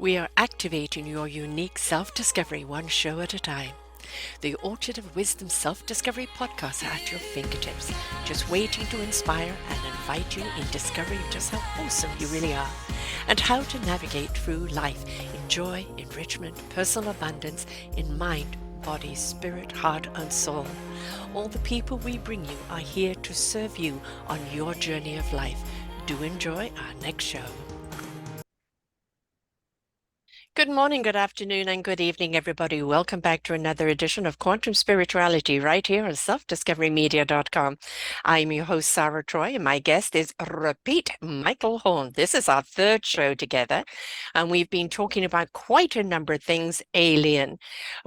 We are activating your unique self-discovery one show at a time. The Orchard of Wisdom Self-Discovery podcast are at your fingertips, just waiting to inspire and invite you in discovering just how awesome you really are and how to navigate through life in joy, enrichment, personal abundance, in mind, body, spirit, heart, and soul. All the people we bring you are here to serve you on your journey of life. Do enjoy our next show. Good morning, good afternoon, and good evening, everybody. Welcome back to another edition of Quantum Spirituality right here on selfdiscoverymedia.com. I'm your host, Sarah Troy, and my guest is Repeat Michael Horn. This is our third show together, and we've been talking about quite a number of things alien.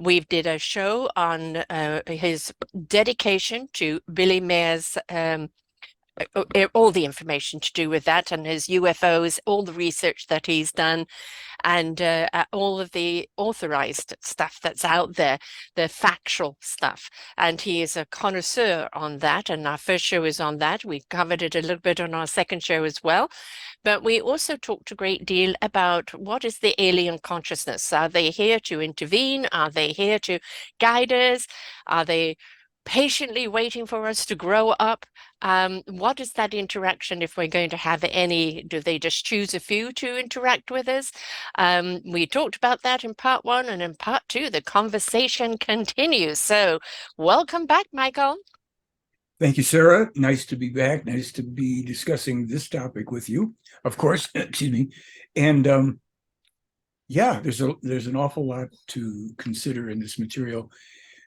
We've did a show on his dedication to Billy Meier's all the information to do with that and his UFOs, all the research that he's done, and all of the authorized stuff that's out there, the factual stuff. And he is a connoisseur on that. And our first show is on that. We covered it a little bit on our second show as well. But we also talked a great deal about what is the alien consciousness? Are they here to intervene? Are they here to guide us? Are they patiently waiting for us to grow up? What is that interaction if we're going to have any? Do they just choose a few to interact with us? We talked about that in part one, and in part two, the conversation continues. So welcome back, Michael. Thank you, Sarah. Nice to be back. Nice to be discussing this topic with you, of course. Excuse me. And yeah, there's an awful lot to consider in this material.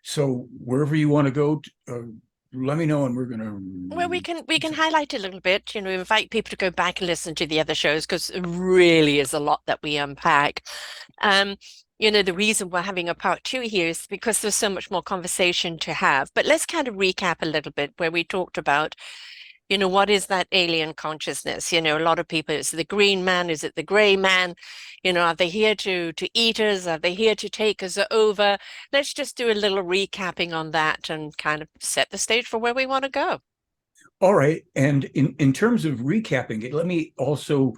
So wherever you want to go, let me know, and we're going to. Well, we can highlight a little bit, invite people to go back and listen to the other shows because it really is a lot that we unpack. The reason we're having a part two here is because there's so much more conversation to have. But let's kind of recap a little bit where we talked about, what is that alien consciousness? A lot of people, is it the green man? Is it the gray man? Are they here to eat us? Are they here to take us over? Let's just do a little recapping on that and kind of set the stage for where we want to go. All right. And in terms of recapping it, let me also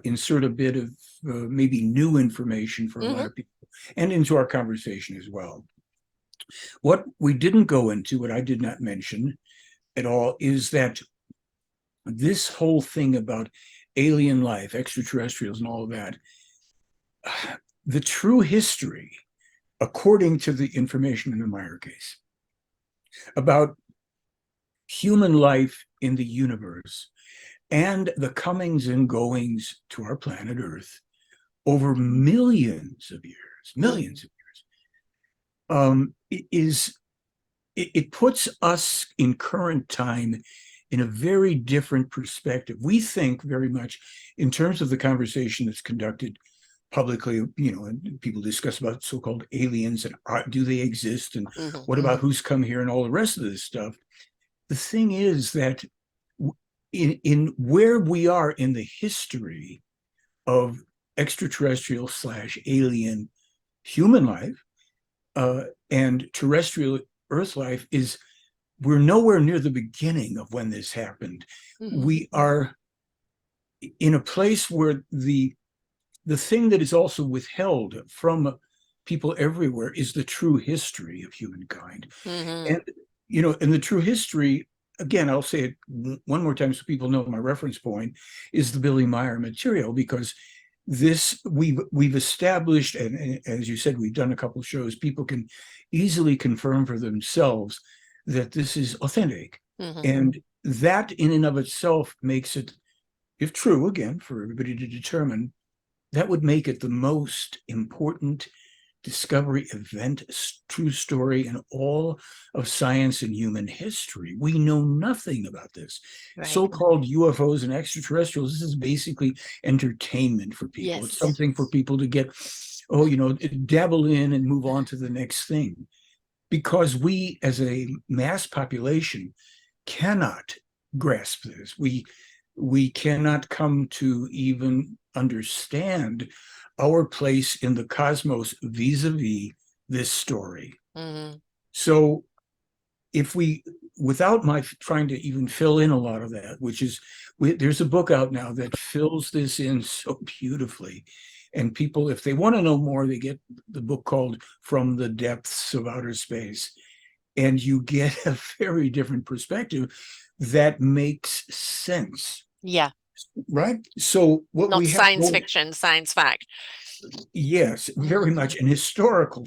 insert a bit of maybe new information for a lot of people and into our conversation as well. What we didn't go into, what I did not mention at all, is that this whole thing about alien life, extraterrestrials, and all of that, the true history, according to the information in the Meier case, about human life in the universe and the comings and goings to our planet Earth over millions of years, it puts us in current time in a very different perspective. We think very much in terms of the conversation that's conducted publicly, and people discuss about so-called aliens and do they exist, and what about who's come here and all the rest of this stuff. The thing is that in where we are in the history of extraterrestrial / alien human life and terrestrial Earth life is, we're nowhere near the beginning of when this happened. We are in a place where the thing that is also withheld from people everywhere is the true history of humankind. And and the true history, again, I'll say it one more time so people know my reference point, is the Billy Meier material, because this we've established, and as you said, we've done a couple of shows, people can easily confirm for themselves that this is authentic. And that in and of itself makes it, if true, again, for everybody to determine, that would make it the most important discovery event, true story in all of science and human history. We know nothing about this. Right. So-called UFOs and extraterrestrials, this is basically entertainment for people. Yes. It's something for people to get, dabble in and move on to the next thing. Because we, as a mass population, cannot grasp this. We cannot come to even understand our place in the cosmos vis-a-vis this story. So if without my trying to even fill in a lot of that, which is, there's a book out now that fills this in so beautifully. And people, if they want to know more, they get the book called From the Depths of Outer Space. And you get a very different perspective that makes sense. Yeah. Right? So what Not we have, science fiction, science fact. yes, very Mm-hmm. much an historical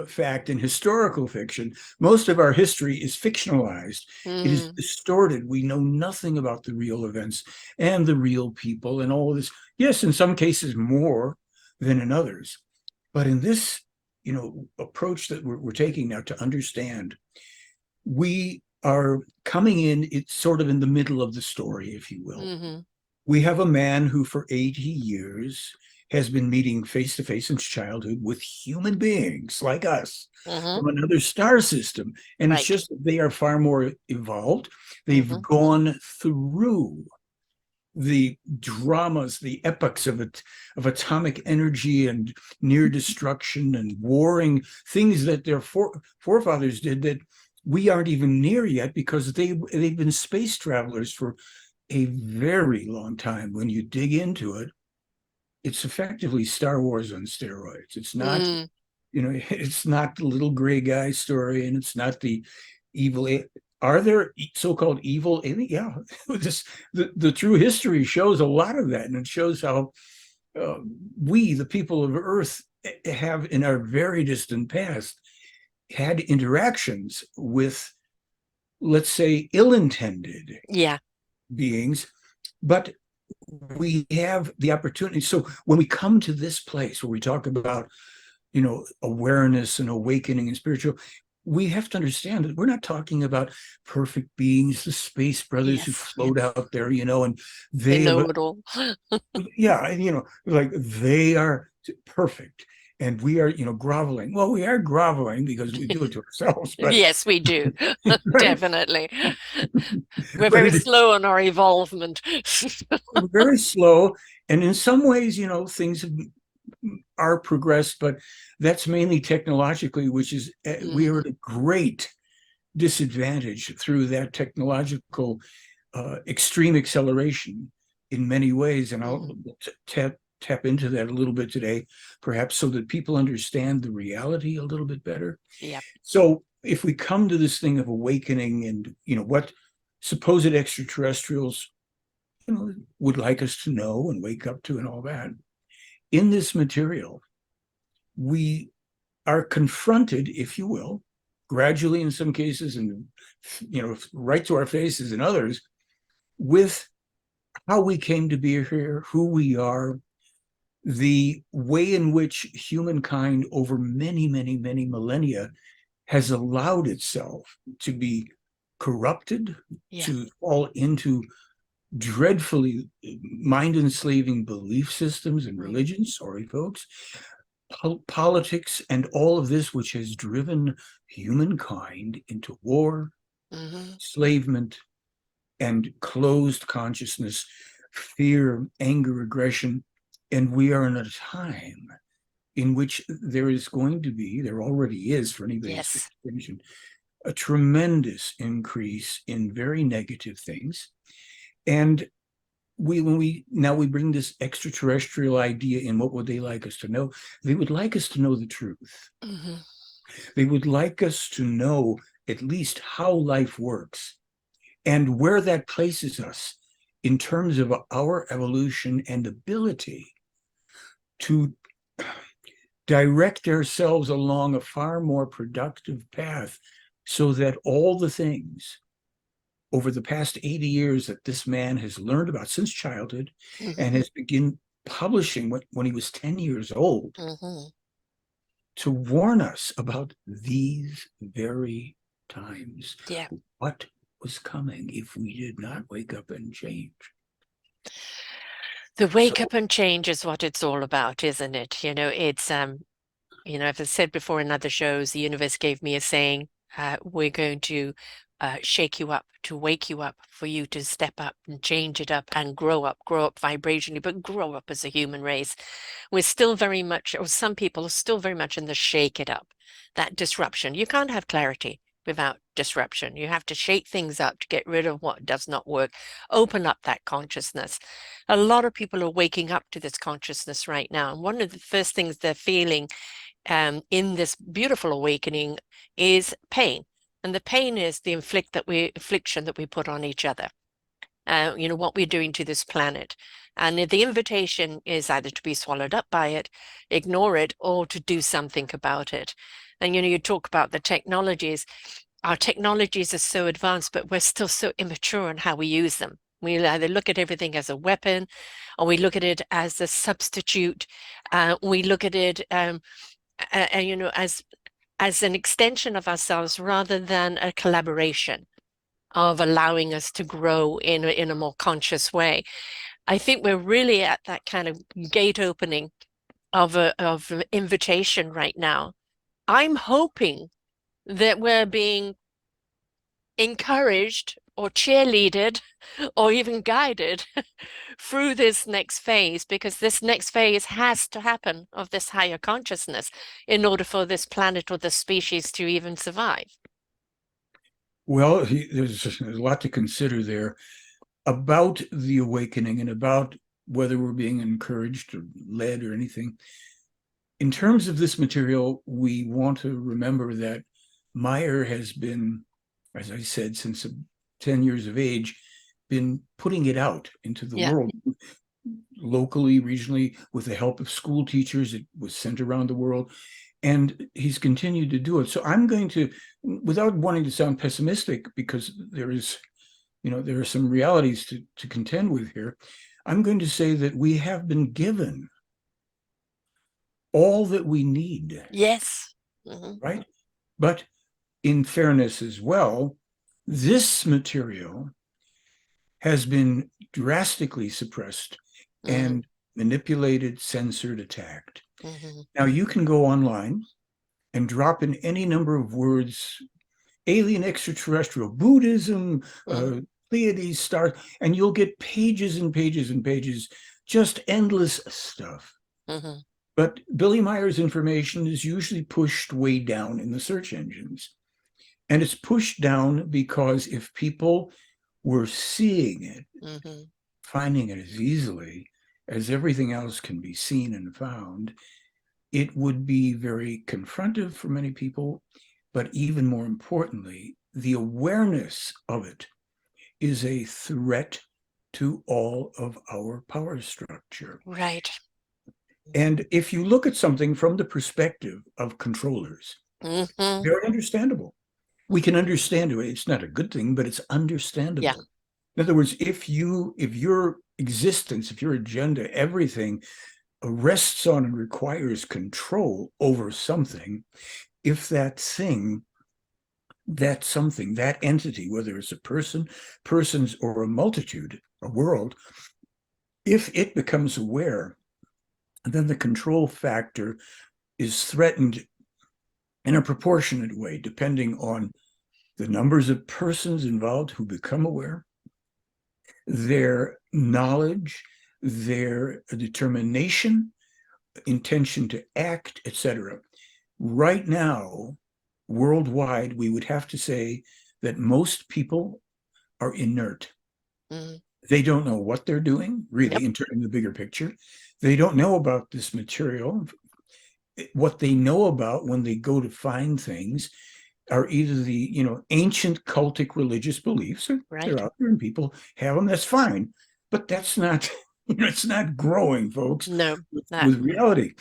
fact in historical fiction. Most of our history is fictionalized. It is Mm, distorted. We know nothing about the real events and the real people and all of this. Yes, in some cases more than in others. But in this, approach that we're taking now to understand, we are coming in, it's sort of in the middle of the story, if you will. mm-hmm. We have a man who for 80 years has been meeting face to face since childhood with human beings like us Mm-hmm. from another star system. And it's Right. just that they are far more evolved. They've Mm-hmm. gone through the dramas, the epochs of atomic energy and near destruction and warring, things that their forefathers did that we aren't even near yet, because they've been space travelers for a very long time. When you dig into it, it's effectively Star Wars on steroids. It's not, Mm, it's not the little gray guy story, and it's not the evil. Are there so-called evil alien? Yeah, the true history shows a lot of that, and it shows how uh, we, the people of Earth, have in our very distant past had interactions with, let's say, ill-intended yeah. beings, but we have the opportunity. So when we come to this place where we talk about, awareness and awakening and spiritual, we have to understand that we're not talking about perfect beings, the space brothers who Yes. float out there, and They they have, know it all. yeah, and, like they are perfect. And we are, groveling. Well, we are groveling because we do it to ourselves, but Yes, we do. right. Definitely. We're But very it, slow on our evolvement. we're very slow. And in some ways, things are progressed, but that's mainly technologically, which is, we are Mm, at a great disadvantage through that technological extreme acceleration in many ways. And I'll mm, tap into that a little bit today, perhaps, so that people understand the reality a little bit better. yep. So if we come to this thing of awakening and, what supposed extraterrestrials, would like us to know and wake up to and all that, in this material, we are confronted, if you will, gradually in some cases, and right to our faces in others, with how we came to be here, who we are, the way in which humankind over many, many, many millennia has allowed itself to be corrupted, Yeah. to fall into dreadfully mind enslaving belief systems and Mm, religions. Sorry, folks. Politics and all of this, which has driven humankind into war, mm-hmm. enslavement, and closed consciousness, fear, anger, aggression. And we are in a time in which there is going to be, there already is for anybody who's paying Yes. attention, a tremendous increase in very negative things. And when we bring this extraterrestrial idea in, what would they like us to know? They would like us to know the truth. Mm-hmm. They would like us to know at least how life works and where that places us in terms of our evolution and ability to direct ourselves along a far more productive path, so that all the things over the past 80 years that this man has learned about since childhood Mm-hmm. and has begun publishing when he was 10 years old, Mm-hmm. to warn us about these very times, Yeah. what was coming if we did not wake up and change. The wake So up and change is what it's all about, isn't it? It's as I said before in other shows, the universe gave me a saying, we're going to shake you up, to wake you up, for you to step up and change it up and grow up vibrationally, but grow up as a human race. We're still very much, or some people are still very much in the shake it up, that disruption. You can't have clarity without disruption. You have to shake things up to get rid of what does not work, open up that consciousness. A lot of people are waking up to this consciousness right now. And one of the first things they're feeling in this beautiful awakening is pain. And the pain is the affliction that we put on each other. What we're doing to this planet. And the invitation is either to be swallowed up by it, ignore it, or to do something about it. And, you talk about the technologies. Our technologies are so advanced, but we're still so immature in how we use them. We either look at everything as a weapon, or we look at it as a substitute. We look at it, as an extension of ourselves rather than a collaboration of allowing us to grow in a more conscious way. I think we're really at that kind of gate opening of an invitation right now. I'm hoping that we're being encouraged or cheerleaded or even guided through this next phase, because this next phase has to happen of this higher consciousness in order for this planet or this species to even survive. Well, there's a lot to consider there about the awakening and about whether we're being encouraged or led or anything. In terms of this material, we want to remember that Meier has been, as I said, since 10 years of age, been putting it out into the world, locally, regionally, with the help of school teachers. It was sent around the world, and he's continued to do it. So I'm going to, without wanting to sound pessimistic, because there are some realities to contend with here, I'm going to say that we have been given all that we need. Yes. Right? But in fairness as well, this material has been drastically suppressed and manipulated, censored, attacked. Now you can go online and drop in any number of words: alien, extraterrestrial, Buddhism, Pleiades, stars, and you'll get pages and pages and pages, just endless stuff. But Billy Meier's information is usually pushed way down in the search engines. And it's pushed down because if people were seeing it, finding it as easily as everything else can be seen and found, it would be very confrontive for many people. But even more importantly, the awareness of it is a threat to all of our power structure. Right. And if you look at something from the perspective of controllers, very understandable. We can understand it. It's not a good thing, but it's understandable. Yeah. In other words, if your existence, if your agenda, everything rests on and requires control over something, if that thing, that something, that entity, whether it's a person, persons, or a multitude, a world, if it becomes aware, then the control factor is threatened in a proportionate way, depending on the numbers of persons involved who become aware, their knowledge, their determination, intention to act, etc. Right now, worldwide, we would have to say that most people are inert. They don't know what they're doing, really, in the bigger picture. They don't know about this material. What they know about when they go to find things are either the ancient cultic religious beliefs. They're out there and people have them. That's fine, but that's not it's not growing, folks. No, with reality.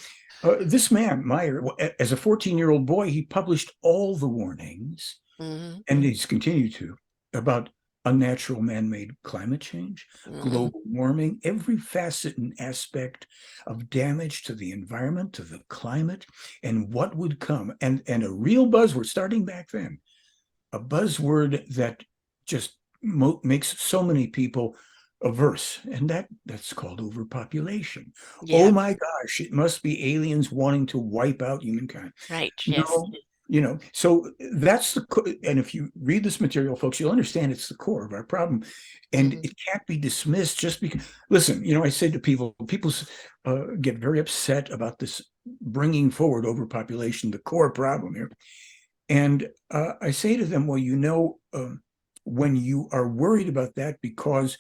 This man Meier, as a 14-year-old boy, he published all the warnings, and he's continued to, about unnatural man-made climate change, global warming, every facet and aspect of damage to the environment, to the climate, and what would come. And a real buzzword, starting back then, a buzzword that just makes so many people averse, and that's called overpopulation. Oh my gosh, it must be aliens wanting to wipe out humankind. Right. Yes. So that's and if you read this material, folks, you'll understand it's the core of our problem, and it can't be dismissed just because. Listen, I say to people get very upset about this bringing forward overpopulation, the core problem here. And I say to them, well, when you are worried about that, because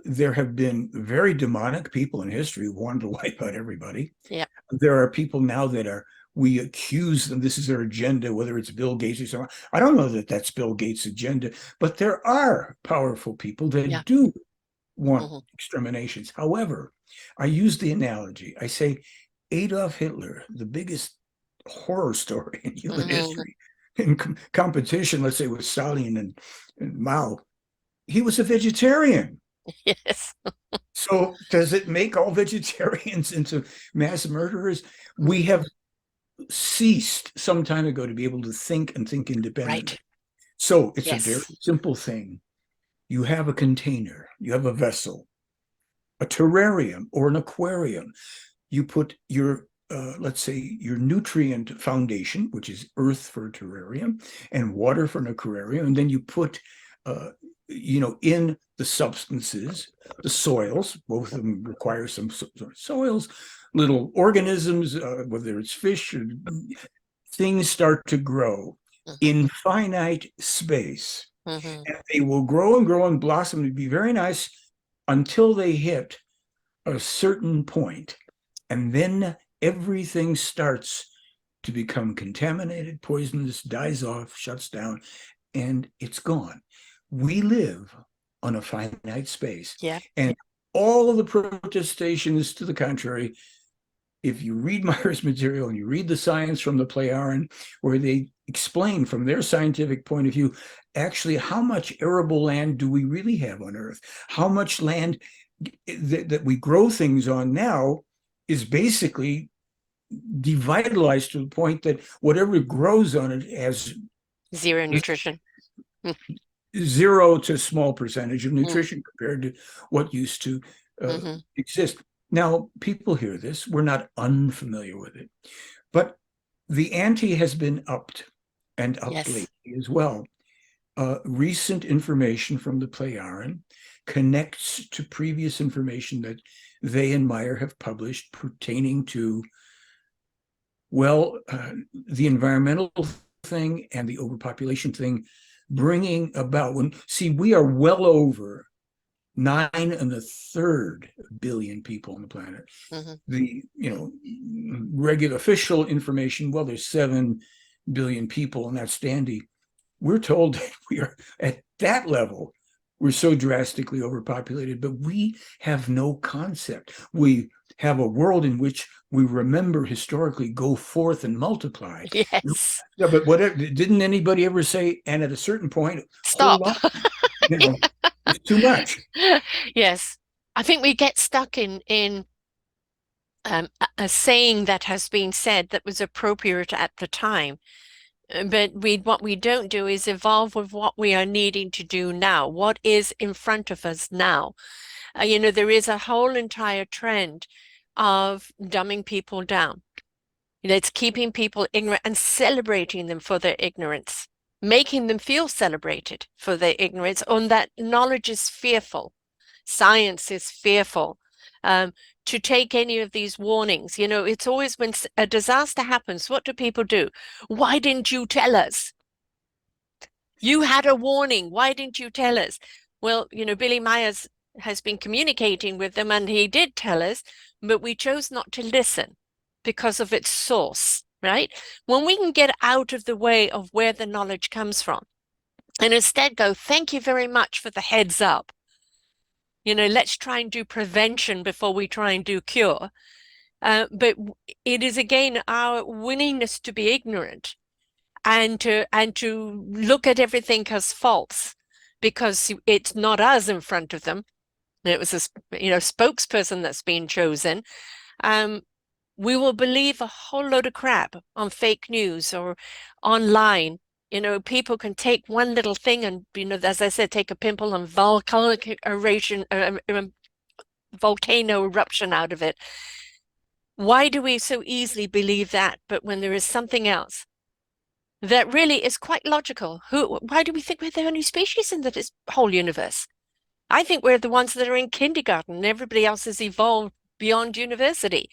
there have been very demonic people in history who wanted to wipe out everybody. Yeah. There are people now we accuse them, this is their agenda, whether it's Bill Gates or someone. I don't know that that's Bill Gates' agenda, but there are powerful people Yeah. that do want Hmm. exterminations. However, I use the analogy. I say Adolf Hitler, the biggest horror story in human Hmm. history, in competition, let's say, with Stalin and Mao, he was a vegetarian. Yes. So does it make all vegetarians into mass murderers? We have ceased some time ago to be able to think and think independently. Right. So it's a very Yes. simple thing. You have a container, you have a vessel, a terrarium or an aquarium. You put let's say, your nutrient foundation, which is earth for a terrarium and water for an aquarium, and then you put, in the substances, the soils, both of them require some sort of soils, little organisms, whether it's fish or things start to grow Hmm. in finite space. Hmm. And they will grow and grow and blossom and be very nice until they hit a certain point. And then everything starts to become contaminated, poisonous, dies off, shuts down, and it's gone. We live on a finite space. Yeah. And all of the protestations to the contrary, if you read Meier's material and you read the science from the Plejaren, where they explain from their scientific point of view, actually, how much arable land do we really have on Earth? How much land that we grow things on now is basically devitalized to the point that whatever grows on it has Zero nutrition. zero to small percentage of Mm-hmm. nutrition compared to what used to Mm-hmm. exist. Now, people hear this. We're not unfamiliar with it, but the ante has been upped and upped Yes. lately as well. Recent information from the Plejaren connects to previous information that they and Meier have published pertaining to, well, the environmental thing and the overpopulation thing, bringing about we are well over 9.33 billion people on the planet. Mm-hmm. The regular official information, well, there's 7 billion people, and that's dandy. We're told that we are at that level. We're so drastically overpopulated, but we have no concept. We have a world in which we remember historically go forth and multiply. Yes. Yeah, but whatever, didn't anybody ever say, and at a certain point, hold Stop. on, you know, it's too much. Yes. I think we get stuck in a saying that has been said that was appropriate at the time. But what we don't do is evolve with what we are needing to do now. What is in front of us now? There is a whole entire trend of dumbing people down. It's keeping people ignorant and celebrating them for their ignorance, making them feel celebrated for their ignorance, on that knowledge is fearful. Science is fearful. To take any of these warnings, it's always when a disaster happens, what do people do? Why didn't you tell us? You had a warning. Why didn't you tell us? Well, Billy Myers has been communicating with them and he did tell us, but we chose not to listen because of its source, right? When we can get out of the way of where the knowledge comes from and instead go, thank you very much for the heads up. Let's try and do prevention before we try and do cure. But it is again our willingness to be ignorant and to look at everything as false because it's not us in front of them. It was a spokesperson that's been chosen. Um, we will believe a whole load of crap on fake news or online. People can take one little thing and, as I said, take a pimple and volcanic eruption, volcano eruption out of it. Why do we so easily believe that? But when there is something else that really is quite logical, why do we think we're the only species in this whole universe? I think we're the ones that are in kindergarten and everybody else has evolved beyond university.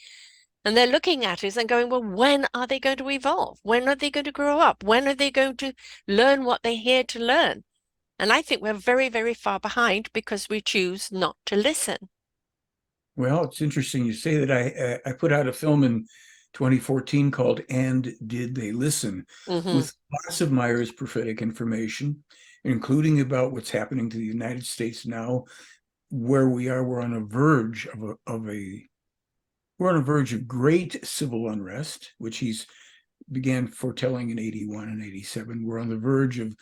And they're looking at us and going, well, when are they going to evolve? When are they going to grow up? When are they going to learn what they're here to learn? And I think we're very, very far behind because we choose not to listen. Well, it's interesting you say that. I put out a film in 2014 called "And Did They Listen," Hmm. with lots of Meier's prophetic information, including about what's happening to the United States now, where we are. We're on a verge we're on a verge of great civil unrest, which he's began foretelling in 81 and 87. We're on the verge of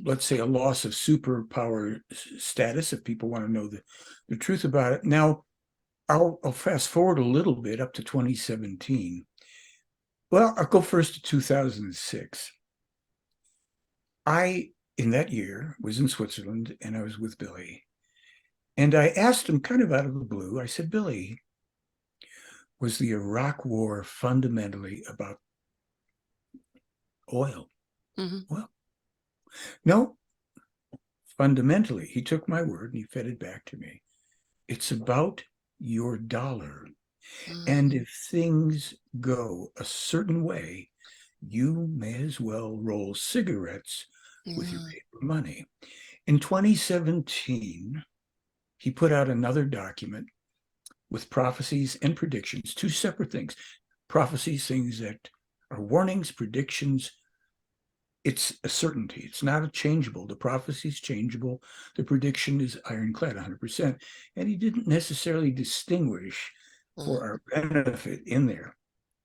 let's say, a loss of superpower status, if people want to know the truth about it. Now, I'll fast forward a little bit up to 2017. Well, I'll go first to 2006. I, in that year, was in Switzerland and I was with Billy. And I asked him kind of out of the blue, I said, Billy, was the Iraq War fundamentally about oil? Hmm. Well, no, fundamentally. He took my word and he fed it back to me. It's about your dollar. And Hmm. if things go a certain way, you may as well roll cigarettes with your Hmm. paper money. In 2017, he put out another document with prophecies and predictions, two separate things. Prophecies, things that are warnings, predictions. It's a certainty. It's not a changeable. The prophecy is changeable. The prediction is ironclad, 100%. And he didn't necessarily distinguish for Hmm. our benefit in there,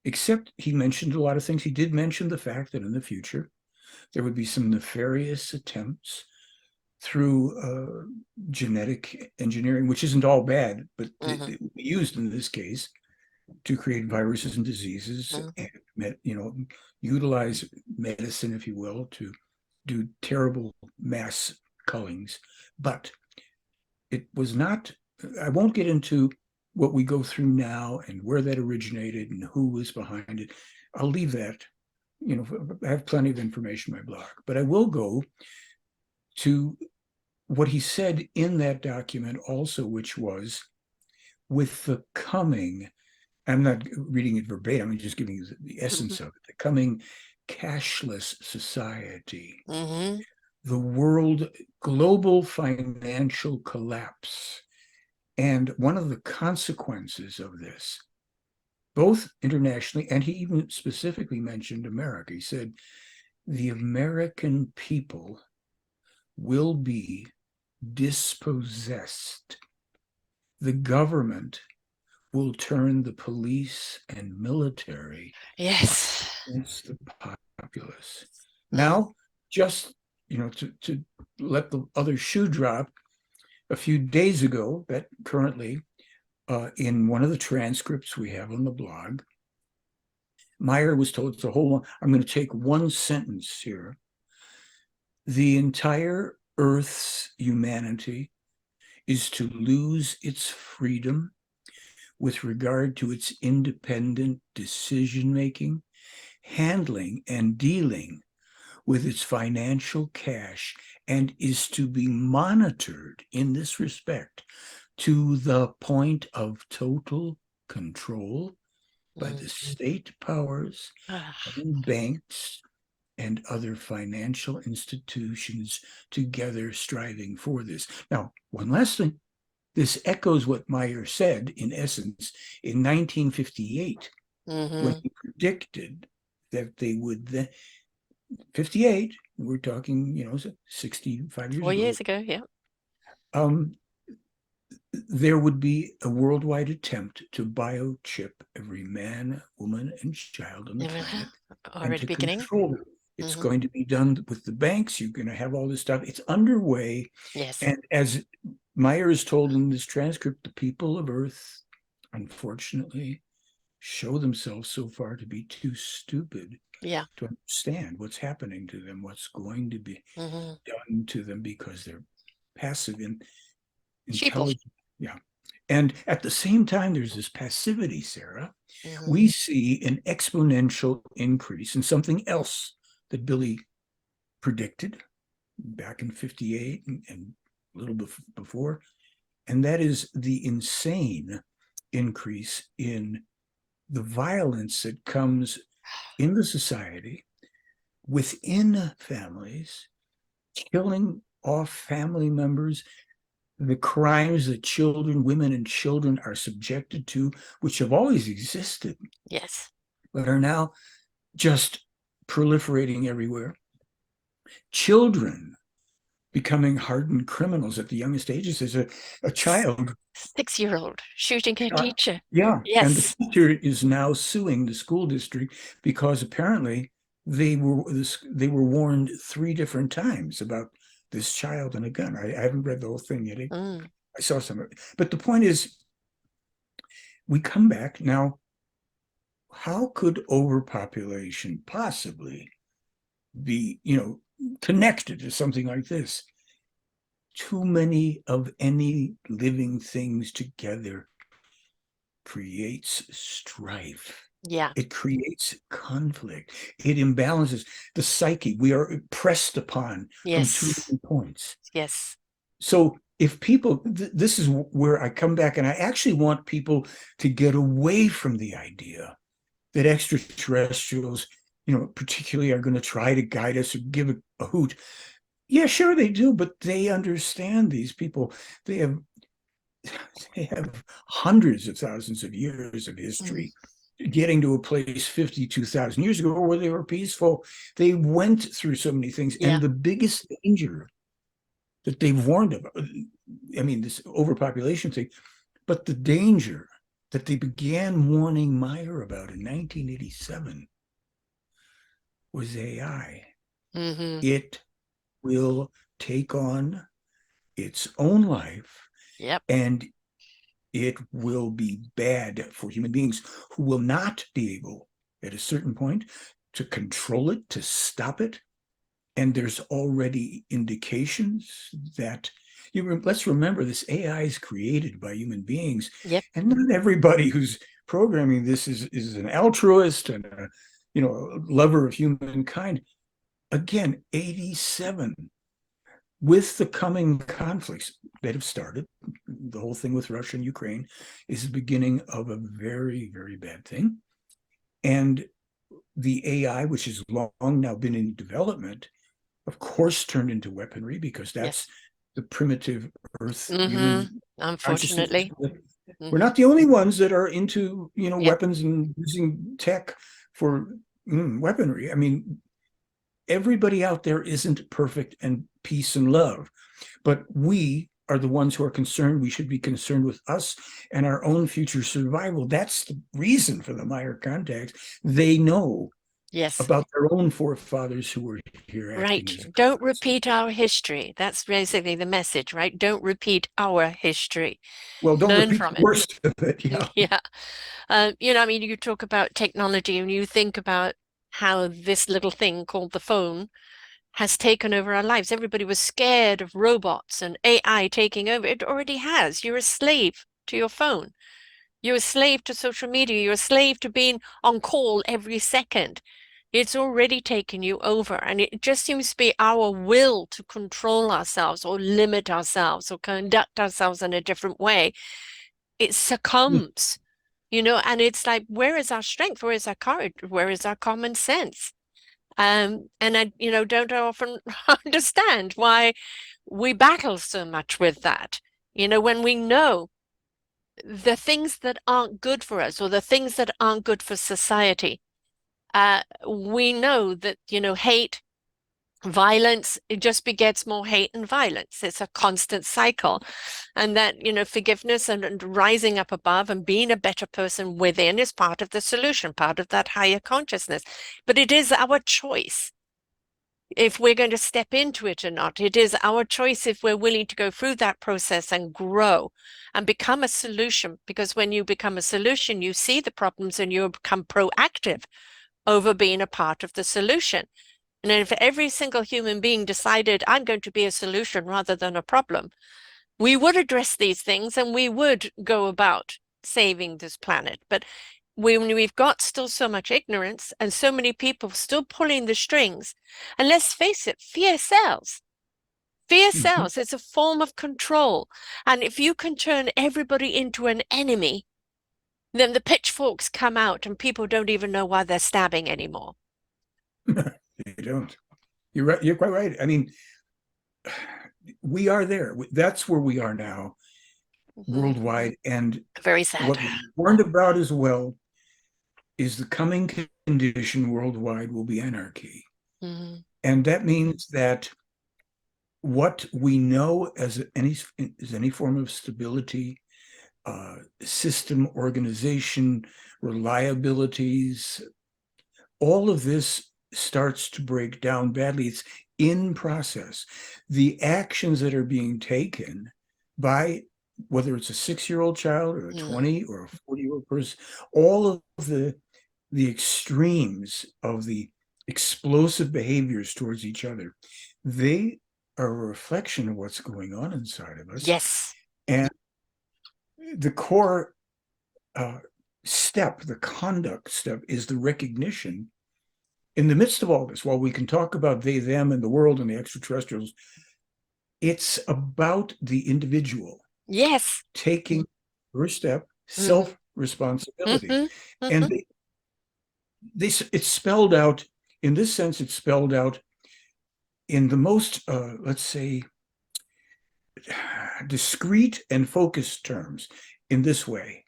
except he mentioned a lot of things. He did mention the fact that in the future, there would be some nefarious attempts through genetic engineering, which isn't all bad, but Hmm. it would be used in this case to create viruses and diseases Hmm. and, utilize medicine, if you will, to do terrible mass cullings. But it was not, I won't get into what we go through now and where that originated and who was behind it. I'll leave that. I have plenty of information in my blog, but I will go to what he said in that document also, which was with the coming, I'm not reading it verbatim, I'm just giving you the Hmm. essence of it, the coming cashless society, Hmm. the world global financial collapse. And one of the consequences of this, both internationally, and he even specifically mentioned America, he said, the American people will be dispossessed. The government will turn the police and military Yes. against the populace. Mm. Now, just to let the other shoe drop, a few days ago, that currently in one of the transcripts we have on the blog, Meier was told, it's a whole one. I'm going to take one sentence here. The entire Earth's humanity is to lose its freedom with regard to its independent decision making, handling, and dealing with its financial cash, and is to be monitored in this respect to the point of total control by the Mm. state powers Ah. and banks and other financial institutions together striving for this. Now, one last thing. This echoes what Meier said, in essence, in 1958, when Hmm. he predicted that they would then, 58, we're talking, 65 years 4 years ago, ago, yeah. um, there would be a worldwide attempt to biochip every man, woman, and child on the Yeah. planet and Already to beginning. control it. It's Hmm. going to be done with the banks. You're going to have all this stuff. It's underway. Yes. And as Meyer is told in this transcript, the people of Earth, unfortunately, show themselves so far to be too stupid Yeah. to understand what's happening to them, what's going to be Hmm. done to them because they're passive and Sheeple. intelligent. Yeah. And at the same time, there's this passivity, Sarah. Hmm. We see an exponential increase in something else that Billy predicted back in 58 and a little bit before, and that is the insane increase in the violence that comes in the society, within families, killing off family members, the crimes that children, women, and children are subjected to, which have always existed, Yes. but are now just proliferating everywhere. Children becoming hardened criminals at the youngest ages. There's a child. 6-year-old shooting her teacher. Yeah. And the Yes. teacher is now suing the school district because apparently they were warned 3 different times about this child and a gun. I haven't read the whole thing yet. Mm. I saw some of it. But the point is, we come back now. How could overpopulation possibly be, connected to something like this? Too many of any living things together creates strife. Yeah. It creates conflict. It imbalances the psyche. We are pressed upon from too Yes. many points. Yes. So if people, this is where I come back, and I actually want people to get away from the idea that extraterrestrials, particularly are going to try to guide us or give a hoot. Yeah, sure they do, but they understand these people. They have hundreds of thousands of years of Mm. history, getting to a place 52,000 years ago where they were peaceful. They went through so many things. Yeah. And the biggest danger that they've warned of, I mean, this overpopulation thing, but the danger that they began warning Meier about in 1987 was AI. Mm-hmm. It will take on its own life, Yep. and it will be bad for human beings who will not be able, at a certain point, to control it, to stop it. And there's already indications that let's remember this AI is created by human beings, Yep. and not everybody who's programming this is an altruist and a lover of humankind. Again, 87, with the coming conflicts that have started, the whole thing with Russia and Ukraine is the beginning of a very, very bad thing. And the AI, which has long now been in development, of course, turned into weaponry, because that's Yes. the primitive Earth Mm-hmm. human consciousness. Unfortunately. We're Mm-hmm. not the only ones that are into, Yep. weapons and using tech for weaponry. I mean, everybody out there isn't perfect and peace and love, but we are the ones who are concerned. We should be concerned with us and our own future survival. That's the reason for the Meier contacts. They know Yes. about their own forefathers who were here acting Right. as Don't guardians. repeat our history. That's basically the message, right? Don't repeat our history. Well, don't Learn repeat the from it. worst of it. Yeah. Yeah. I mean, you talk about technology and you think about how this little thing called the phone has taken over our lives. Everybody was scared of robots and AI taking over. It already has. You're a slave to your phone. You're a slave to social media. You're a slave to being on call every second. It's already taken you over. And it just seems to be our will to control ourselves or limit ourselves or conduct ourselves in a different way. It succumbs, and it's like, where is our strength? Where is our courage? Where is our common sense? And I, don't often understand why we battle so much with that. When we know the things that aren't good for us or the things that aren't good for society, we know that, hate, violence, it just begets more hate and violence. It's a constant cycle. And that, forgiveness and rising up above and being a better person within is part of the solution, part of that higher consciousness. But it is our choice if we're going to step into it or not. It is our choice if we're willing to go through that process and grow and become a solution. Because when you become a solution, you see the problems and you become proactive over being a part of the solution. And if every single human being decided, I'm going to be a solution rather than a problem, we would address these things and we would go about saving this planet. But when we've got still so much ignorance and so many people still pulling the strings, and let's face it, fear sells. Fear Mhm. sells. It's a form of control. And if you can turn everybody into an enemy, Then the pitchforks come out and people don't even know why they're stabbing anymore. They don't. You're right. You're quite right. I mean, we are there. That's where we are now Mhm. worldwide. And Very sad. what we warned about as well is the coming condition worldwide will be anarchy. Mhm. And that means that what we know as any form of stability, system organization, reliabilities, all of this starts to break down badly. It's in process. The actions that are being taken by whether it's a 6-year-old child or a Mm. 20 or a 40-year-old person, all of the extremes of the explosive behaviors towards each other, they are a reflection of what's going on inside of us. Yes. And the core step, the conduct step, is the recognition in the midst of all this, while we can talk about they, them, and the world and the extraterrestrials, it's about the individual Yes. taking first step, Hmm. self-responsibility. Hmm. And Hmm. it's spelled out, in this sense, it's spelled out in the most, let's say, discrete and focused terms in this way.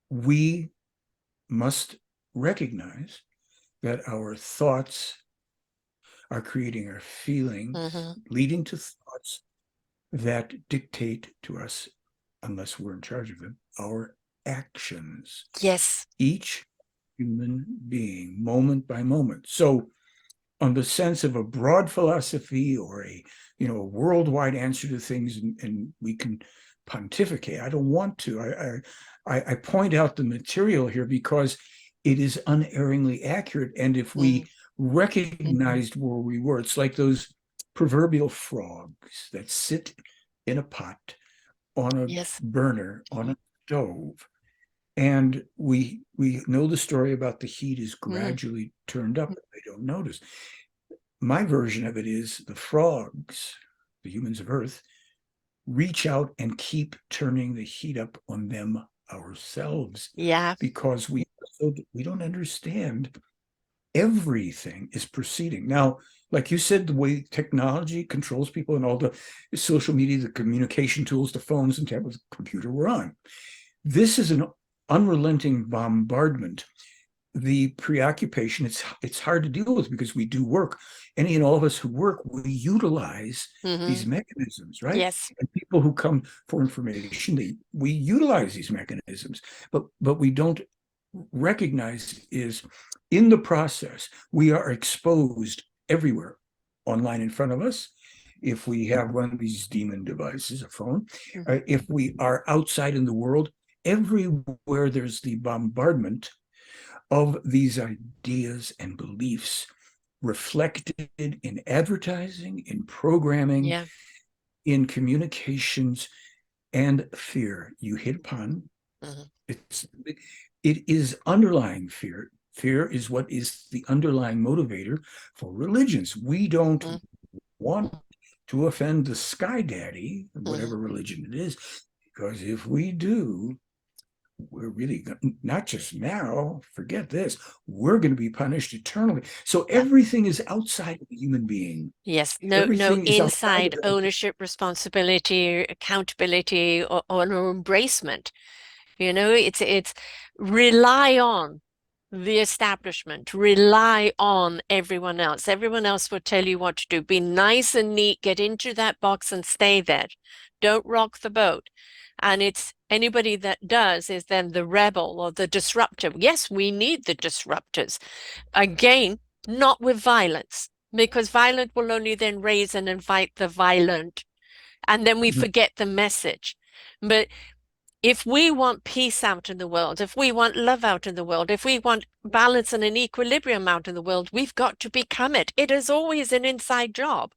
We must recognize that our thoughts are creating our feelings, Hmm. leading to thoughts that dictate to us, unless we're in charge of them, our actions. Yes. Each human being, moment by moment. So, on the sense of a broad philosophy or a worldwide answer to things, and we can pontificate. I don't want to. I point out the material here because it is unerringly accurate. And if we Mm. recognized where we were, it's like those proverbial frogs that sit in a pot on a Yes. burner on a stove, and we know the story about the heat is Mm. gradually turned up, but they don't notice. My version of it is the frogs, the humans of Earth, reach out and keep turning the heat up on them ourselves Yeah. because we don't understand everything is proceeding. Now, like you said, the way technology controls people and all the social media, the communication tools, the phones and tablets, computer we're on. This is an unrelenting bombardment. The preoccupation, it's hard to deal with because we do work. Any and all of us who work, we utilize Hmm. these mechanisms, right? Yes. And people who come for information, we utilize these mechanisms, but we don't recognize is in the process we are exposed everywhere, online in front of us, if we have one of these demon devices, a phone, Mm. if we are outside in the world, everywhere there's the bombardment of these ideas and beliefs reflected in advertising, in programming, Yeah. in communications, and fear. You hit upon Hmm. it's it is underlying fear. Fear is what is the underlying motivator for religions. We don't want to offend the sky daddy, Hmm. whatever religion it is, because if we do, we're really not just now, forget this, we're going to be punished eternally. So Yeah. everything is outside of the human being. Yes. No Everything is outside of inside that. ownership, responsibility, accountability, or embracement. It's rely on the establishment, rely on everyone else. Everyone else will tell you what to do. Be nice and neat, get into that box and stay there. Don't rock the boat. And it's anybody that does is then the rebel or the disruptor. Yes, we need the disruptors. Again, not with violence, because violent will only then raise and invite the violent. And then we forget the message. But if we want peace out in the world, if we want love out in the world, if we want balance and an equilibrium out in the world, we've got to become it. It is always an inside job,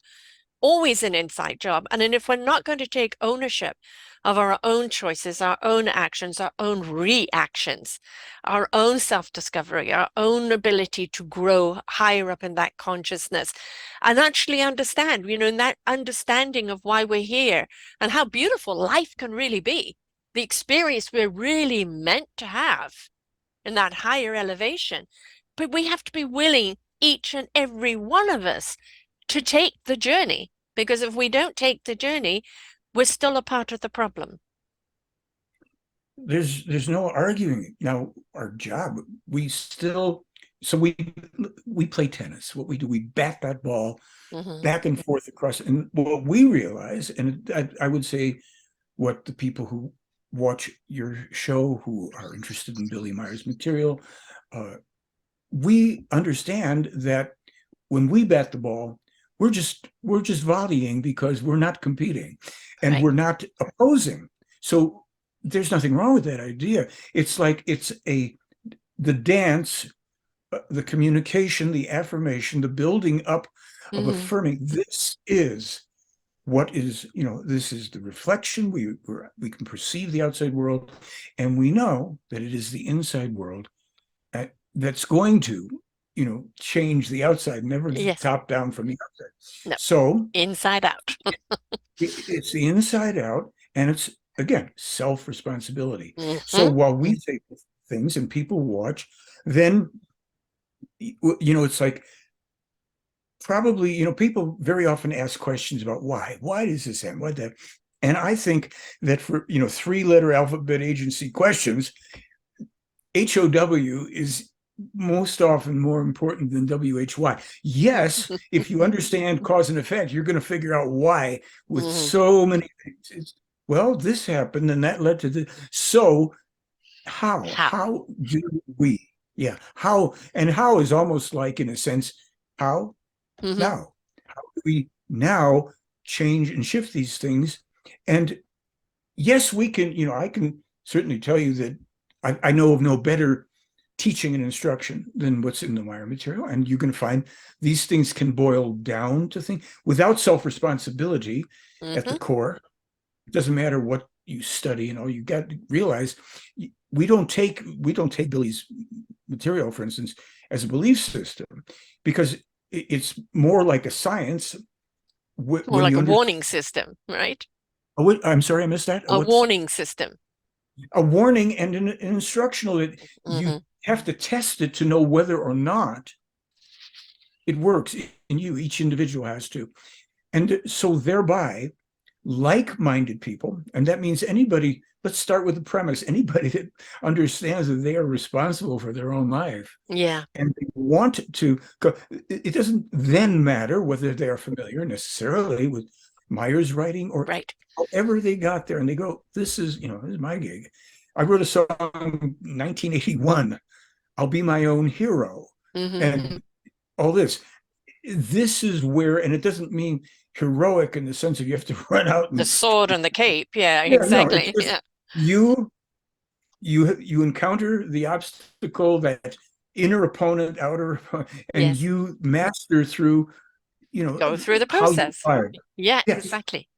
always an inside job. And then if we're not going to take ownership of our own choices, our own actions, our own reactions, our own self-discovery, our own ability to grow higher up in that consciousness and actually understand, in that understanding of why we're here and how beautiful life can really be. the experience we're really meant to have in that higher elevation. But we have to be willing, each and every one of us, to take the journey. Because if we don't take the journey, we're still a part of the problem. There's no arguing. Now, our job, we still, so we play tennis. What we do, we bat that ball back and forth across. And what we realize, and I would say what the people who watch your show, who are interested in Billy Meier's material, we understand that when we bat the ball, we're just volleying because we're not competing and Right. we're not opposing. So there's nothing wrong with that idea. It's like the dance, the communication, the affirmation, the building up of affirming this is what is, this is the reflection. We can perceive the outside world, and we know that it is the inside world that's going to, change the outside, never Yes. top down from the outside. No. So Inside out. it's the inside out, and it's, again, self-responsibility. So while we say things and people watch, then, it's like, probably, people very often ask questions about why does this happen, why that, and I think that for, 3-letter alphabet agency questions, HOW is most often more important than WHY. Yes, if you understand cause and effect, you're going to figure out why with so many things. Well, this happened and that led to this. So how do we, how is almost like, in a sense, how now? How do we now change and shift these things? And yes, we can, I can certainly tell you that I know of no better teaching and instruction than what's in the Meier material. And you can find these things can boil down to things without self-responsibility at the core. It doesn't matter what you study, you got to realize we don't take Billy's material, for instance, as a belief system, because it's more like a science. More like a warning system, right? I'm sorry, I missed that. A warning system. A warning and an instructional that you have to test it to know whether or not it works in you. Each individual has to. And so thereby, like-minded people, and that means anybody, let's start with the premise, anybody that understands that they are responsible for their own life. Yeah. And they want to go, it doesn't then matter whether they are familiar necessarily with Meier's writing or however they got there, and they go, this is my gig. I wrote a song in 1981, I'll be my own hero, and all this. This is where, and it doesn't mean heroic in the sense of you have to run out and the sword and the cape. Yeah, exactly. No, you encounter the obstacle, that inner opponent, outer, and you master through, go through the process. Yeah, exactly.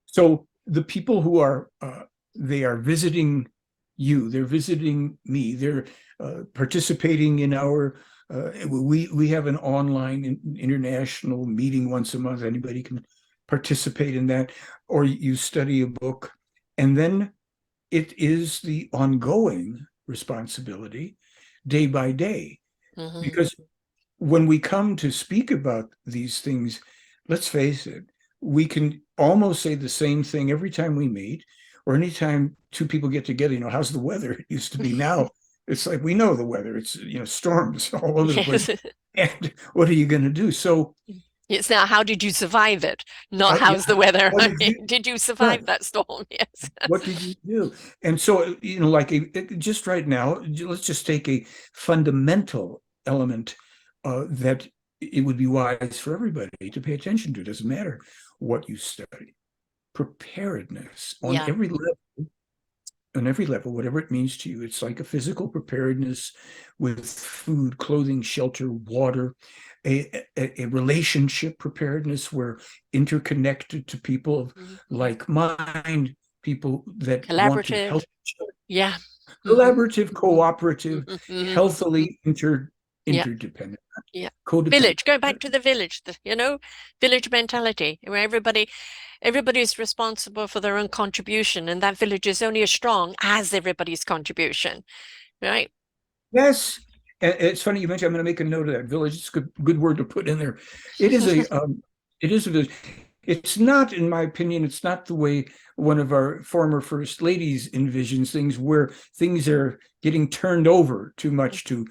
So the people who are they are visiting you, they're visiting me, they're participating in our we have an online international meeting once a month. Anybody can participate in that, or you study a book, and then it is the ongoing responsibility day by day. Because when we come to speak about these things, let's face it, we can almost say the same thing every time we meet, or anytime two people get together. How's the weather? It used to be now. It's like, we know the weather. It's, storms all over the place. And what are you going to do? So it's now, how did you survive it? Not how's the weather. Did you survive that storm? Yes. What did you do? And so, like just right now, let's just take a fundamental element that it would be wise for everybody to pay attention to. It doesn't matter what you study. Preparedness on every level, whatever it means to you. It's like a physical preparedness with food, clothing, shelter, water, a relationship preparedness, where interconnected to people of like mind, people that want to help each other. Yeah. Collaborative, cooperative, healthily Yeah. interdependent, Yeah. codependent. Village, go back to the village, village mentality, where everybody's responsible for their own contribution, and that village is only as strong as everybody's contribution, right? Yes. And it's funny you mentioned, I'm going to make a note of that. Village. It's a good word to put in there. It is it is a village. It's not, in my opinion, it's not the way one of our former first ladies envisions things, where things are getting turned over too much to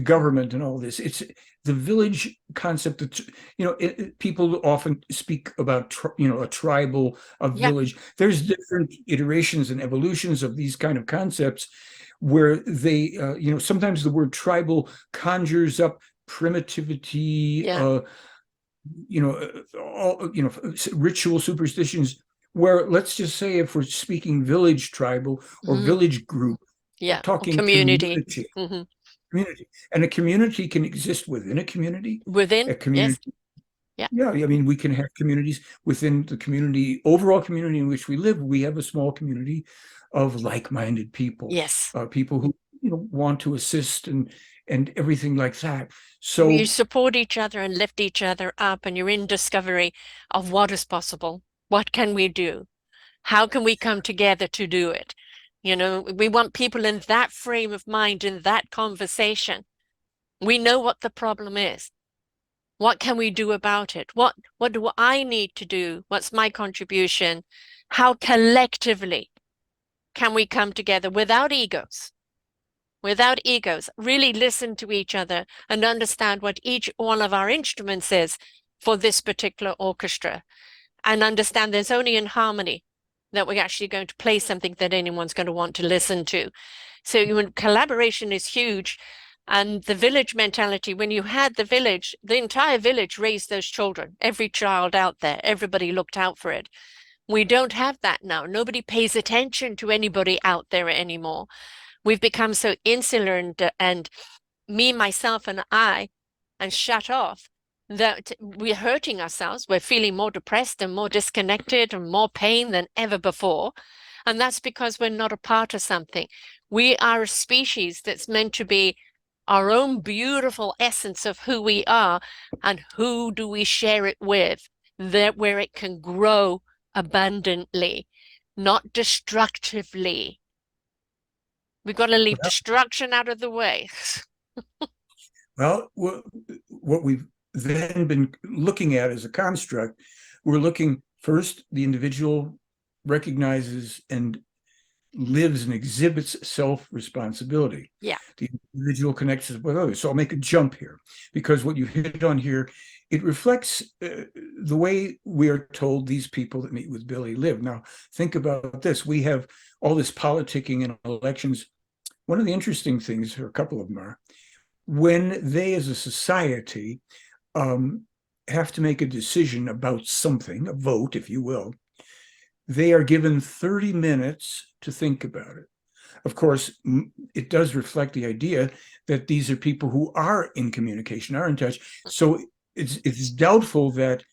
government and all this. It's the village concept that, people often speak about, a tribal, a Yeah. village. There's different iterations and evolutions of these kind of concepts where they, sometimes the word tribal conjures up primitivity, Yeah. all, ritual superstitions, where let's just say, if we're speaking village tribal or Mhm. village group, we're Yeah. Or talking community. community. Hmm. Community. And a community can exist within a community. Within, A yes. community. Yeah. Yeah, I mean, we can have communities within the community, overall community in which we live. We have a small community of like-minded people, Yes. people who, want to assist and everything like that. You So, support each other and lift each other up, and you're in discovery of what is possible. What can we do? How can we come together to do it? We want people in that frame of mind, in that conversation. We know what the problem is. What can we do about it? What do I need to do? What's my contribution? How collectively can we come together without egos? Without egos, really listen to each other and understand what each one of our instruments is for this particular orchestra, and understand there's only in harmony that we're actually going to play something that anyone's going to want to listen to. So collaboration is huge. And the village mentality, when you had the village, the entire village raised those children, every child out there, everybody looked out for it. We don't have that now. Nobody pays attention to anybody out there anymore. We've become so insular and me, myself, and I, and shut off, that we're hurting ourselves. We're feeling more depressed and more disconnected and more pain than ever before. And that's because we're not a part of something. We are a species that's meant to be our own beautiful essence of who we are, and who do we share it with, that where it can grow abundantly, not destructively. We've got to leave destruction out of the way. well, what we've then been looking at as a construct, we're looking first, the individual recognizes and lives and exhibits self-responsibility. Yeah. The individual connects with others. So I'll make a jump here, because what you hit on here, it reflects the way we are told these people that meet with Billy live. Now, think about this. We have all this politicking and elections. One of the interesting things, or a couple of them, are when they as a society have to make a decision about something, a vote, if you will, they are given 30 minutes to think about it. Of course, it does reflect the idea that these are people who are in communication, are in touch. So it's doubtful that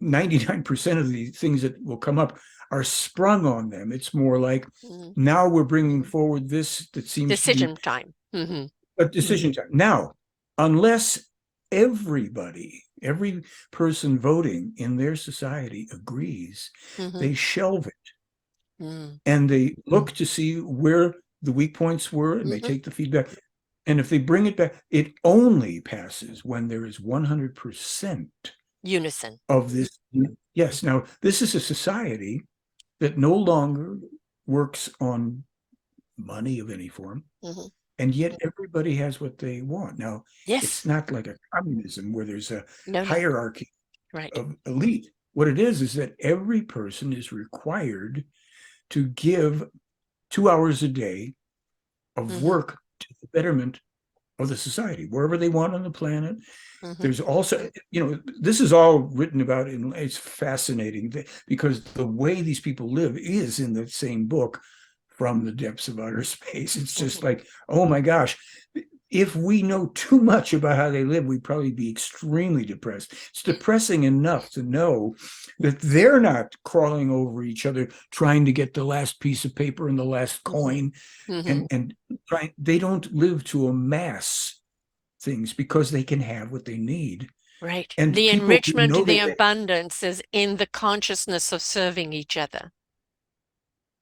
99% of the things that will come up are sprung on them. It's more like, now we're bringing forward this that seems to be Decision time. Mm-hmm. a decision time. Now, unless every person voting in their society agrees, Mm-hmm. they shelve it. Mm. And they look to see where the weak points were, and they take the feedback. And if they bring it back, it only passes when there is 100% Unison of this. Yes. Now, this is a society that no longer works on money of any form. Mm-hmm. And yet everybody has what they want. Now, Yes. It's not like a communism where there's a No. hierarchy Right. of elite. What it is that every person is required to give 2 hours a day of work to the betterment of the society, wherever they want on the planet. There's also, this is all written about, and it's fascinating because the way these people live is in the same book, From the Depths of Outer Space. It's just like, oh my gosh, if we know too much about how they live, we'd probably be extremely depressed. It's depressing enough to know that they're not crawling over each other trying to get the last piece of paper and the last coin, and they don't live to amass things because they can have what they need. Right. And The people who enrichment, know the that, abundance is in the consciousness of serving each other.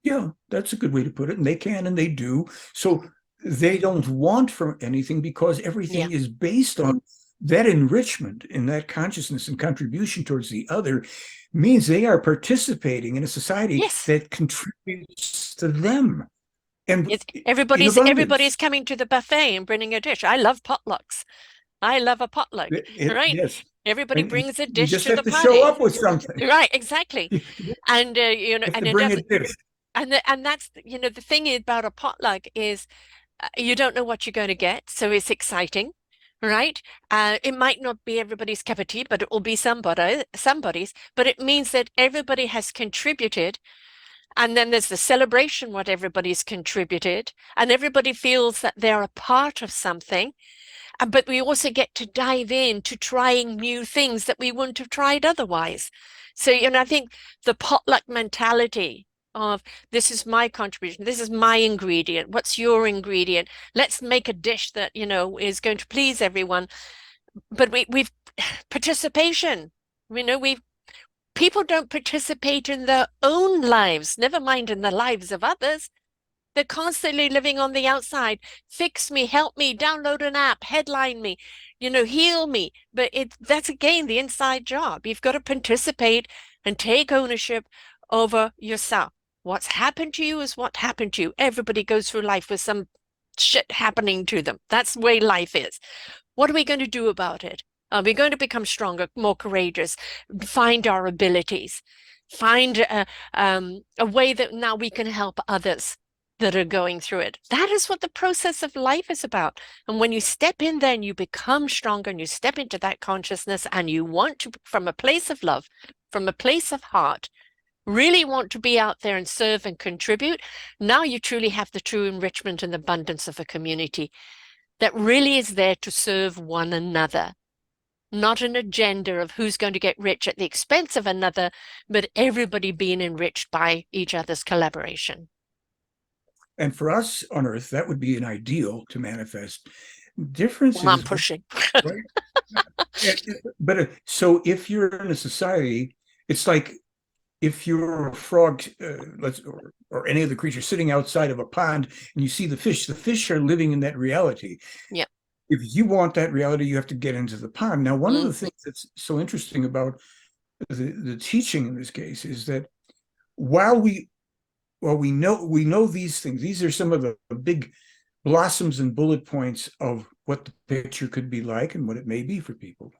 yeah, that's a good way to put it. And they can and they do. So they don't want for anything because Yeah. everything is based on that enrichment and that consciousness and contribution towards the other means they are participating in a society Yes. that contributes to them and It's in everybody's abundance. coming to the buffet and bringing a dish. I love potlucks. I love a potluck, right? Yes. Everybody And brings a you dish just to have the to show party. up with something. Right, exactly. You And have and to it bring a doesn't dish. and that's the thing about a potluck is you don't know what you're going to get, so it's exciting, right? It might not be everybody's cup of tea, but it will be somebody's, but it means that everybody has contributed. And then there's the celebration, what everybody's contributed, and everybody feels that they're a part of something. But we also get to dive into trying new things that we wouldn't have tried otherwise. So, I think the potluck mentality of this is my contribution, this is my ingredient, what's your ingredient? Let's make a dish that, is going to please everyone. But we've participation. We've people don't participate in their own lives, never mind in the lives of others. They're constantly living on the outside. Fix me, help me, download an app, headline me, heal me. But that's again the inside job. You've got to participate and take ownership over yourself. What's happened to you is what happened to you. Everybody goes through life with some shit happening to them. That's the way life is. What are we going to do about it? Are we going to become stronger, more courageous, find our abilities, find a way that now we can help others that are going through it? That is what the process of life is about. And when you step in there and you become stronger and you step into that consciousness and you want to, from a place of love, from a place of heart, really want to be out there and serve and contribute, now you truly have the true enrichment and abundance of a community that really is there to serve one another, not an agenda of who's going to get rich at the expense of another, but everybody being enriched by each other's collaboration. And for us on Earth, that would be an ideal to manifest. Well, I'm Differences, pushing. right? But so if you're in a society, it's like if you're a frog, or any other creature sitting outside of a pond and you see the fish are living in that reality. Yep. If you want that reality, you have to get into the pond. Now, one of the things that's so interesting about the teaching in this case is that while we know these things, these are some of the big blossoms and bullet points of what the picture could be like and what it may be for people.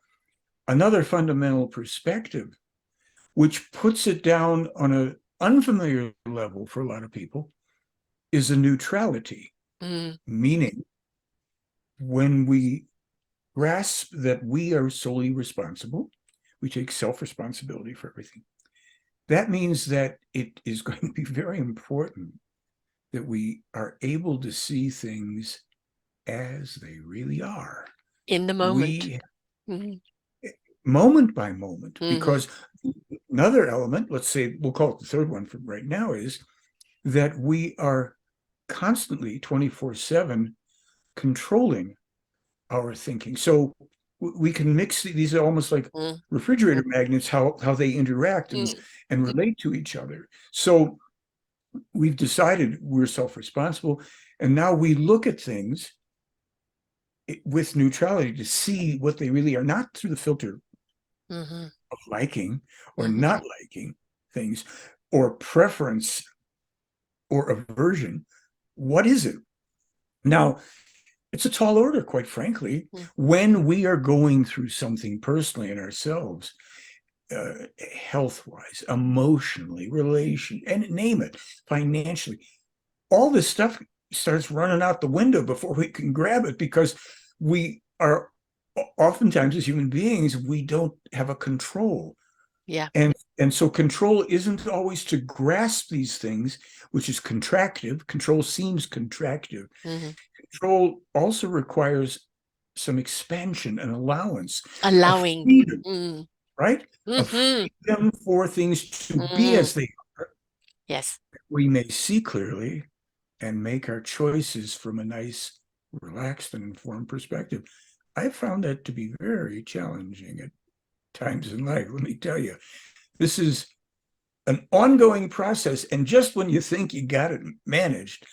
Another fundamental perspective, which puts it down on an unfamiliar level for a lot of people, is a neutrality, meaning when we grasp that we are solely responsible, we take self-responsibility for everything. That means that it is going to be very important that we are able to see things as they really are. In the moment. We, moment by moment, because another element, let's say, we'll call it the third one for right now, is that we are constantly 24/7 controlling our thinking. So we can mix these are almost like refrigerator magnets, how they interact and relate to each other. So we've decided we're self-responsible, and now we look at things with neutrality to see what they really are, not through the filter of liking or not liking things or preference or aversion. What is it? Now, it's a tall order, quite frankly, when we are going through something personally in ourselves, health-wise, emotionally, and name it, financially. All this stuff starts running out the window before we can grab it because we are oftentimes as human beings, we don't have a control. Yeah. And so control isn't always to grasp these things, which is contractive. Control seems contractive. Control also requires some expansion and allowance. Allowing. Freedom, right? A freedom for things to be as they are. Yes. We may see clearly and make our choices from a nice, relaxed, and informed perspective. I found that to be very challenging at times in life. Let me tell you, this is an ongoing process. And just when you think you got it managed,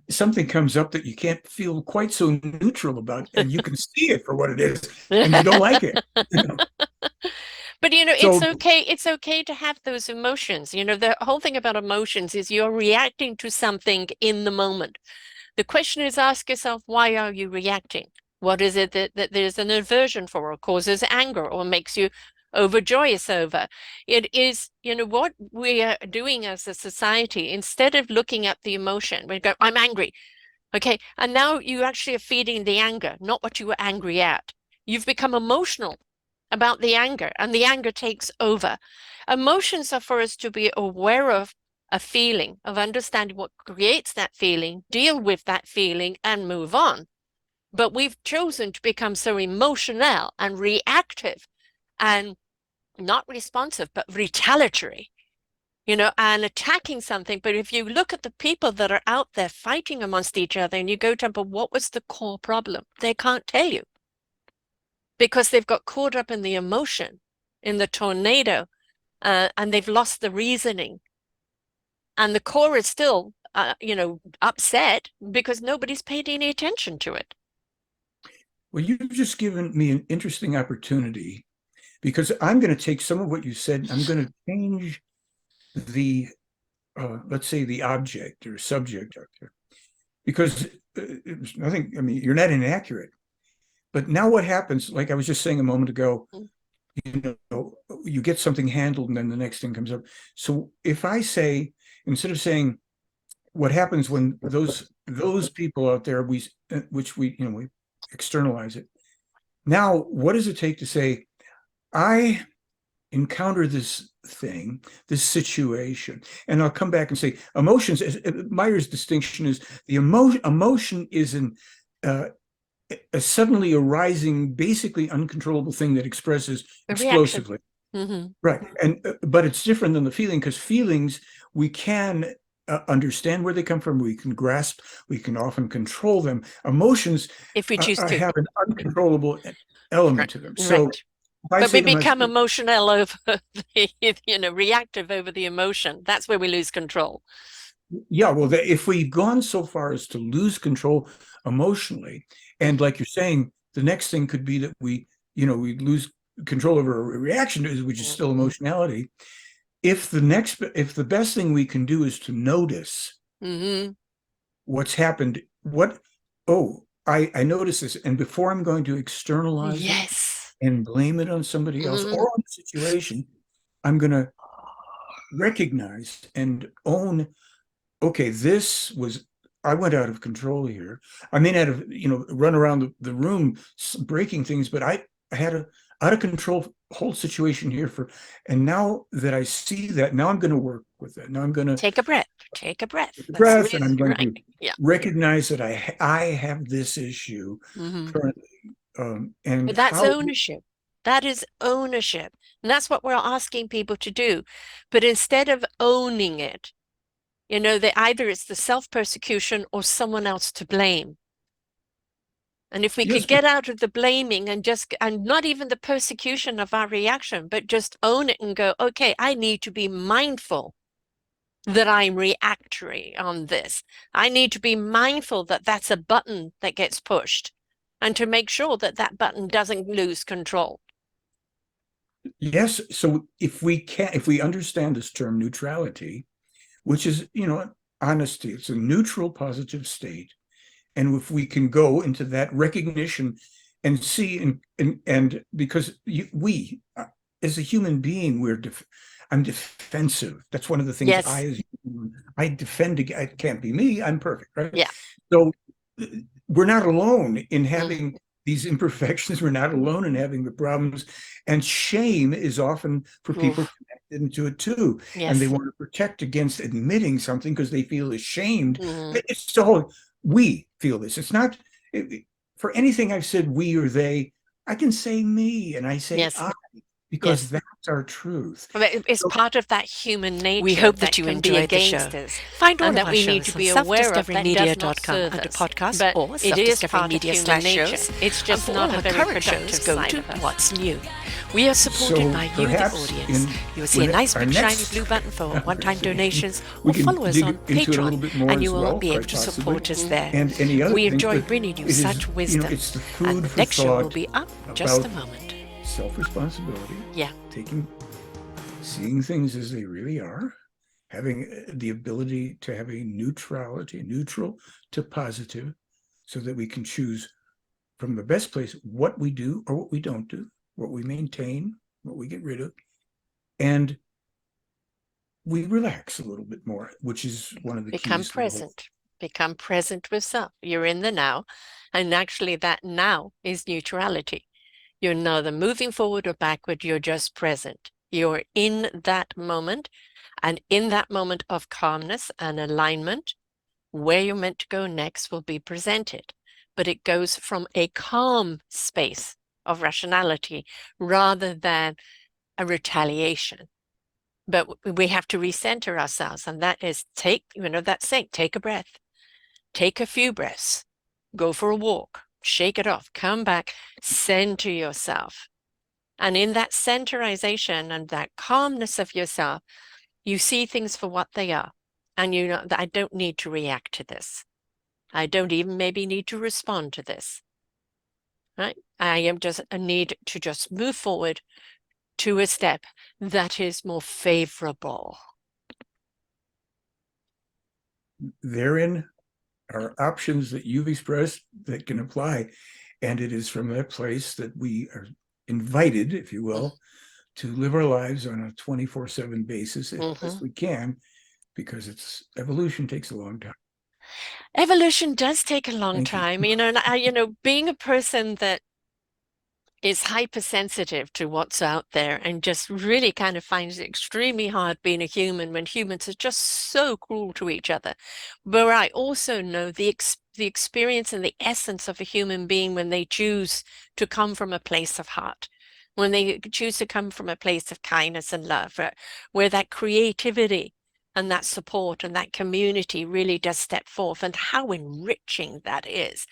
something comes up that you can't feel quite so neutral about, and you can see it for what it is, and you don't like it. You know? But it's So, okay. It's okay to have those emotions. The whole thing about emotions is you're reacting to something in the moment. The question is, ask yourself, why are you reacting? What is it that there's an aversion for, or causes anger, or makes you overjoyous over? It is, what we are doing as a society, instead of looking at the emotion, we go, I'm angry. Okay. And now you actually are feeding the anger, not what you were angry at. You've become emotional about the anger, and the anger takes over. Emotions are for us to be aware of a feeling, of understanding what creates that feeling, deal with that feeling, and move on. But we've chosen to become so emotional and reactive and not responsive, but retaliatory, and attacking something. But if you look at the people that are out there fighting amongst each other and you go to, but what was the core problem? They can't tell you because they've got caught up in the emotion, in the tornado, and they've lost the reasoning. And the core is still, upset because nobody's paid any attention to it. well, you've just given me an interesting opportunity because I'm going to take some of what you said, I'm going to change the, let's say, the object or subject out there, because it's nothing, I mean, you're not inaccurate. But now what happens, like I was just saying a moment ago, you know, you get something handled and then the next thing comes up. So if I say, instead of saying what happens when those people out there, which we externalize it. Now, what does it take to say, I encounter this thing, this situation, and I'll come back and say emotions. Meier's distinction is the emotion is a suddenly arising, basically uncontrollable thing that expresses A reaction. explosively. Mm-hmm. Right. And but it's different than the feeling, because feelings we can understand where they come from. We can grasp. We can often control them. Emotions If we choose to. have an uncontrollable element Right. to them. So Right. if I But we say to myself, become emotional over reactive over the emotion. That's where we lose control. yeah, well, if we've gone so far as to lose control emotionally, and Mm-hmm. like you're saying, the next thing could be that we lose control over a reaction, which is still emotionality. If the best thing we can do is to notice Mm-hmm. what's happened, I notice this, and before I'm going to externalize it Yes. and blame it on somebody else Mm-hmm. or on the situation, I'm going to recognize and own, okay, I went out of control here. I may not have, run around the room breaking things, but I had a out of control whole situation here and now that I see that, now I'm going to work with it. Now I'm going to Take a breath. Take a breath. take a That's breath, really and I'm going right. to Yeah. recognize that I have this issue Mm-hmm. currently, and But that's how. ownership. That is ownership. And that's what we're asking people to do. But instead of owning it, they either it's the self-persecution or someone else to blame. And if we Yes, could but get out of the blaming and not even the persecution of our reaction, but just own it and go, okay, I need to be mindful that I'm reactory on this. I need to be mindful that that's a button that gets pushed and to make sure that that button doesn't lose control. yes, so if we understand this term neutrality, which is, honesty, it's a neutral positive state. And if we can go into that recognition and see, and because as a human being, I'm defensive. That's one of the things Yes. I defend. It can't be me. I'm perfect, right? Yeah. So we're not alone in Mm-hmm. having these imperfections. We're not alone in having the problems. And shame is often for people Oof. connected into it too. And they Yes. want to protect against admitting something because they feel ashamed. Mm-hmm. It's all, we feel this. It's not, for anything I've said we or they, I can say me and I say Yes. I. because Yes. that's our truth. But it's So part of that human nature. We hope that that you can be enjoyed the against show. us, Find all and of that our we need shows to on be aware of, that does not selfdiscoverymedia.com serve under us. podcasts But or it is part of self-discovery human media nature. shows. It's And just for not all a our very current productive shows, go side to of us. What's New. We are supported so by you, the perhaps audience. You will see a when nice our big shiny next blue button for one-time conversation, donations, we or can follow us dig on into it a little Patreon, bit more and as you will well, be able quite to possibly, support us there. and any other We things. enjoy But bringing you it is, such wisdom. it's the And food the for next show will thought be up in just a about moment. self-responsibility, Yeah. seeing things as they really are, having the ability to have a neutrality, neutral to positive, so that we can choose from the best place what we do or what we don't do, what we maintain, what we get rid of, and we relax a little bit more, which is one of the Become keys to the whole. present. Become present with self. You're in the now. And actually, that now is neutrality. You're neither moving forward or backward. You're just present. You're in that moment. And in that moment of calmness and alignment, where you're meant to go next will be presented. But it goes from a calm space of rationality rather than a retaliation. But we have to recenter ourselves, and that is take a breath, take a few breaths, go for a walk, shake it off, come back, center yourself. And in that centerization and that calmness of yourself, you see things for what they are. And you know that I don't need to react to this. I don't even maybe need to respond to this. Right? I am just a need to just move forward to a step that is more favorable. Therein are options that you've expressed that can apply. And it is from that place that we are invited, if you will, to live our lives on a 24/7 basis as best we can, because it's evolution takes a long time. Evolution does take a long Thank you. time, and being a person that is hypersensitive to what's out there and just really kind of finds it extremely hard being a human when humans are just so cruel to each other. But I also know the experience and the essence of a human being when they choose to come from a place of heart, when they choose to come from a place of kindness and love, where that creativity and that support and that community really does step forth, and how enriching that is.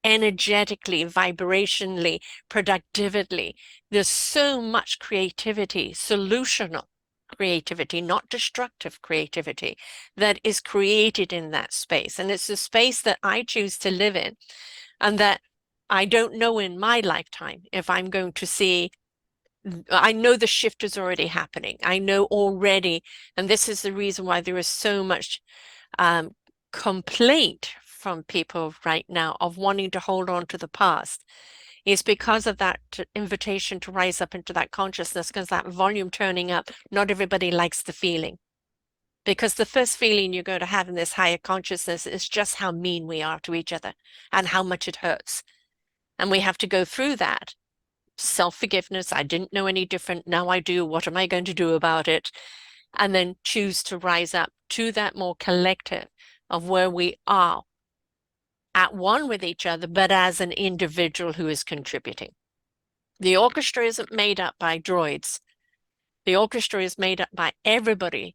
Energetically, vibrationally, productively. There's so much creativity, solutional creativity, not destructive creativity, that is created in that space. And it's a space that I choose to live in, and that I don't know in my lifetime if I'm going to see. I know the shift is already happening. I know already, and this is the reason why there is so much complaint from people right now of wanting to hold on to the past, is because of that invitation to rise up into that consciousness, because that volume turning up, not everybody likes the feeling. Because the first feeling you're going to have in this higher consciousness is just how mean we are to each other and how much it hurts. And we have to go through that. Self-forgiveness, I didn't know any different, now I do, what am I going to do about it? And then choose to rise up to that more collective of where we are at one with each other, but as an individual who is contributing. The orchestra isn't made up by droids. The orchestra is made up by everybody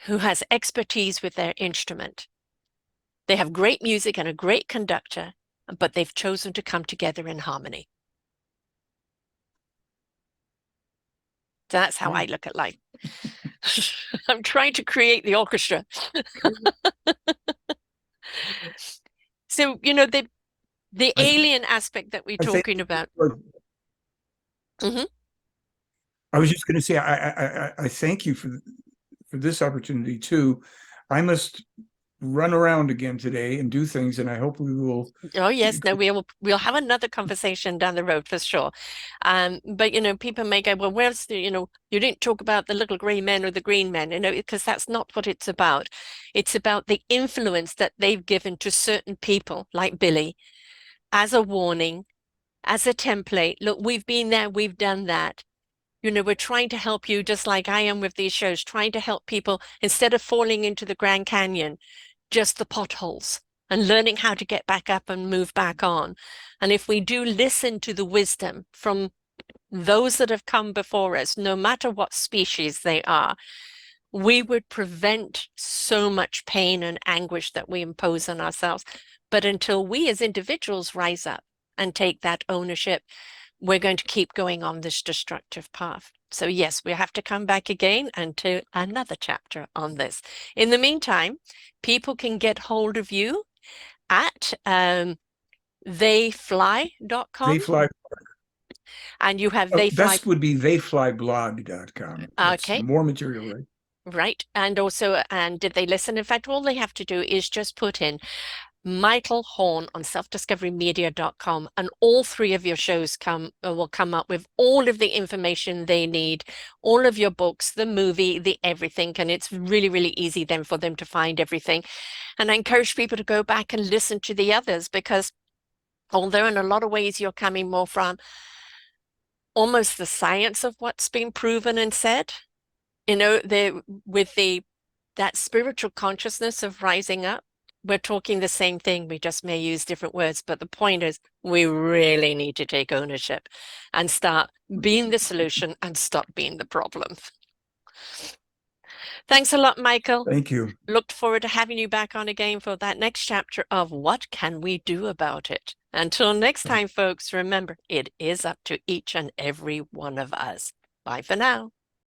who has expertise with their instrument. They have great music and a great conductor, but they've chosen to come together in harmony. That's how I look at life. I'm trying to create the orchestra. So, the alien aspect that we're talking about. Mm-hmm. I was just going to say, I thank you for this opportunity too. I must run around again today and do things, and I hope we will. Oh yes, no, we'll have another conversation down the road for sure. But people may go, well, where's the, you didn't talk about the little gray men or the green men, because that's not what it's about. It's about the influence that they've given to certain people, like Billy, as a warning, as a template. Look, we've been there, we've done that. We're trying to help you, just like I am with these shows, trying to help people instead of falling into the Grand Canyon, just the potholes, and learning how to get back up and move back on. And if we do listen to the wisdom from those that have come before us, no matter what species they are, we would prevent so much pain and anguish that we impose on ourselves. But until we as individuals rise up and take that ownership, we're going to keep going on this destructive path. So yes, we have to come back again and to another chapter on this. In the meantime, people can get hold of you at theyfly.com. They fly. And you have That would be theyflyblog.com. That's Okay. more material, right? Right. And also, and did they listen? In fact, all they have to do is just put in Michael Horn on selfdiscoverymedia.com, and all three of your shows will come up with all of the information they need, all of your books, the movie, the everything. And it's really, really easy then for them to find everything. And I encourage people to go back and listen to the others, because although in a lot of ways you're coming more from almost the science of what's been proven and said, you know, that spiritual consciousness of rising up, we're talking the same thing. We just may use different words, but the point is we really need to take ownership and start being the solution and stop being the problem. Thanks a lot, Michael. Thank you. Looked forward to having you back on again for that next chapter of what can we do about it. Until next time, folks, remember, it is up to each and every one of us. Bye for now.